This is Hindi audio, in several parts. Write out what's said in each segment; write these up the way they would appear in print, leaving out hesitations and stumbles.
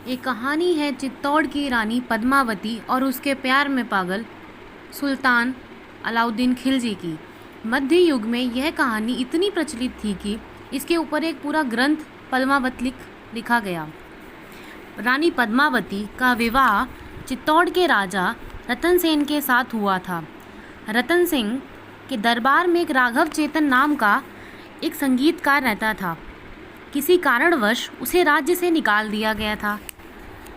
एक कहानी है चित्तौड़ की रानी पद्मावती और उसके प्यार में पागल सुल्तान अलाउद्दीन खिलजी की। मध्य युग में यह कहानी इतनी प्रचलित थी कि इसके ऊपर एक पूरा ग्रंथ पद्मावत लिखा गया। रानी पद्मावती का विवाह चित्तौड़ के राजा रतन सेन के साथ हुआ था। रतन सिंह के दरबार में एक राघव चेतन नाम का एक संगीतकार रहता था। किसी कारणवश उसे राज्य से निकाल दिया गया था।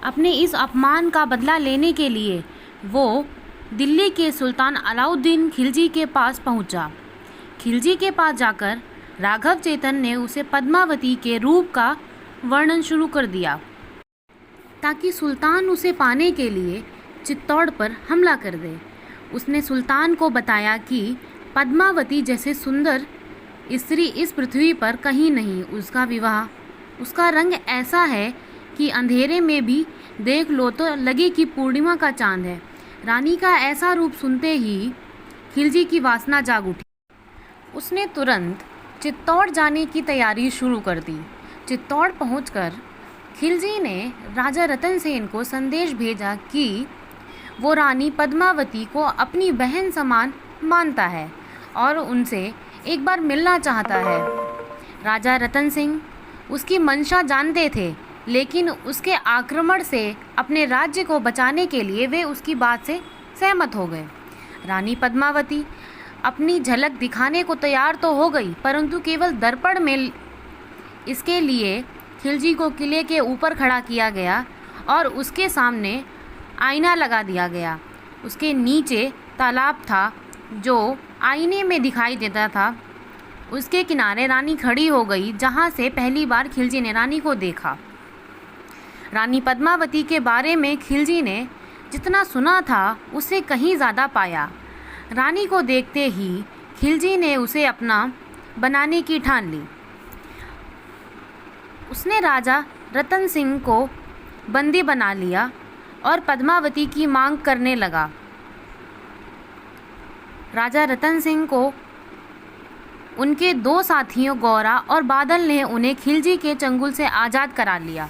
अपने इस अपमान का बदला लेने के लिए वो दिल्ली के सुल्तान अलाउद्दीन खिलजी के पास पहुंचा। खिलजी के पास जाकर राघव चेतन ने उसे पद्मावती के रूप का वर्णन शुरू कर दिया ताकि सुल्तान उसे पाने के लिए चित्तौड़ पर हमला कर दे। उसने सुल्तान को बताया कि पद्मावती जैसे सुंदर स्त्री इस पृथ्वी पर कहीं नहीं। उसका विवाह, उसका रंग ऐसा है कि अंधेरे में भी देख लो तो लगे कि पूर्णिमा का चांद है। रानी का ऐसा रूप सुनते ही खिलजी की वासना जाग उठी। उसने तुरंत चित्तौड़ जाने की तैयारी शुरू कर दी। चित्तौड़ पहुंचकर खिलजी ने राजा रतन सेन को संदेश भेजा कि वो रानी पद्मावती को अपनी बहन समान मानता है और उनसे एक बार मिलना चाहता है। राजा रतन सिंह उसकी मंशा जानते थे, लेकिन उसके आक्रमण से अपने राज्य को बचाने के लिए वे उसकी बात से सहमत हो गए। रानी पद्मावती अपनी झलक दिखाने को तैयार तो हो गई, परंतु केवल दर्पण में। इसके लिए खिलजी को किले के ऊपर खड़ा किया गया और उसके सामने आईना लगा दिया गया। उसके नीचे तालाब था जो आईने में दिखाई देता था। उसके किनारे रानी खड़ी हो गई, जहाँ से पहली बार खिलजी ने रानी को देखा। रानी पद्मावती के बारे में खिलजी ने जितना सुना था उससे कहीं ज़्यादा पाया। रानी को देखते ही खिलजी ने उसे अपना बनाने की ठान ली। उसने राजा रतन सिंह को बंदी बना लिया और पद्मावती की मांग करने लगा। राजा रतन सिंह को उनके दो साथियों गौरा और बादल ने उन्हें खिलजी के चंगुल से आज़ाद करा लिया।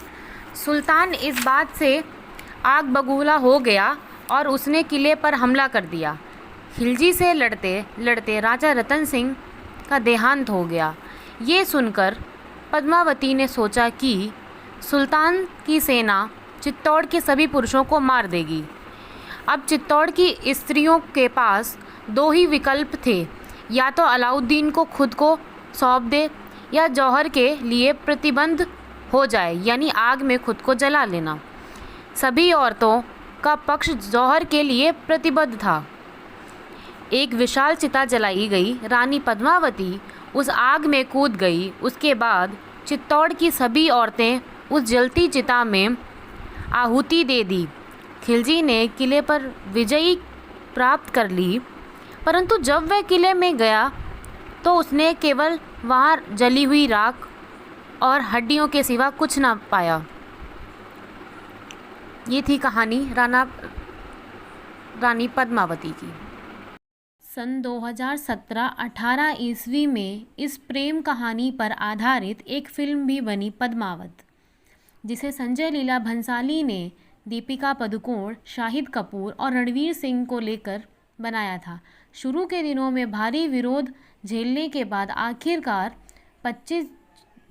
सुल्तान इस बात से आग बबूला हो गया और उसने किले पर हमला कर दिया। खिलजी से लड़ते लड़ते राजा रतन सिंह का देहांत हो गया। ये सुनकर पद्मावती ने सोचा कि सुल्तान की सेना चित्तौड़ के सभी पुरुषों को मार देगी। अब चित्तौड़ की स्त्रियों के पास दो ही विकल्प थे, या तो अलाउद्दीन को खुद को सौंप दे या जौहर के लिए प्रतिबंध हो जाए, यानी आग में खुद को जला लेना। सभी औरतों का पक्ष जौहर के लिए प्रतिबद्ध था। एक विशाल चिता जलाई गई। रानी पद्मावती उस आग में कूद गई। उसके बाद चित्तौड़ की सभी औरतें उस जलती चिता में आहुति दे दी। खिलजी ने किले पर विजयी प्राप्त कर ली, परंतु जब वह किले में गया तो उसने केवल वहाँ जली हुई राख और हड्डियों के सिवा कुछ ना पाया। ये थी कहानी रानी पद्मावती की। सन 2017-18 ईस्वी में इस प्रेम कहानी पर आधारित एक फिल्म भी बनी पद्मावत, जिसे संजय लीला भंसाली ने दीपिका पादुकोण, शाहिद कपूर और रणवीर सिंह को लेकर बनाया था। शुरू के दिनों में भारी विरोध झेलने के बाद आखिरकार 25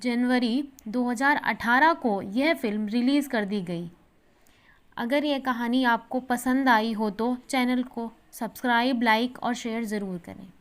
जनवरी 2018 को यह फिल्म रिलीज़ कर दी गई। अगर यह कहानी आपको पसंद आई हो तो चैनल को सब्सक्राइब, लाइक और शेयर ज़रूर करें।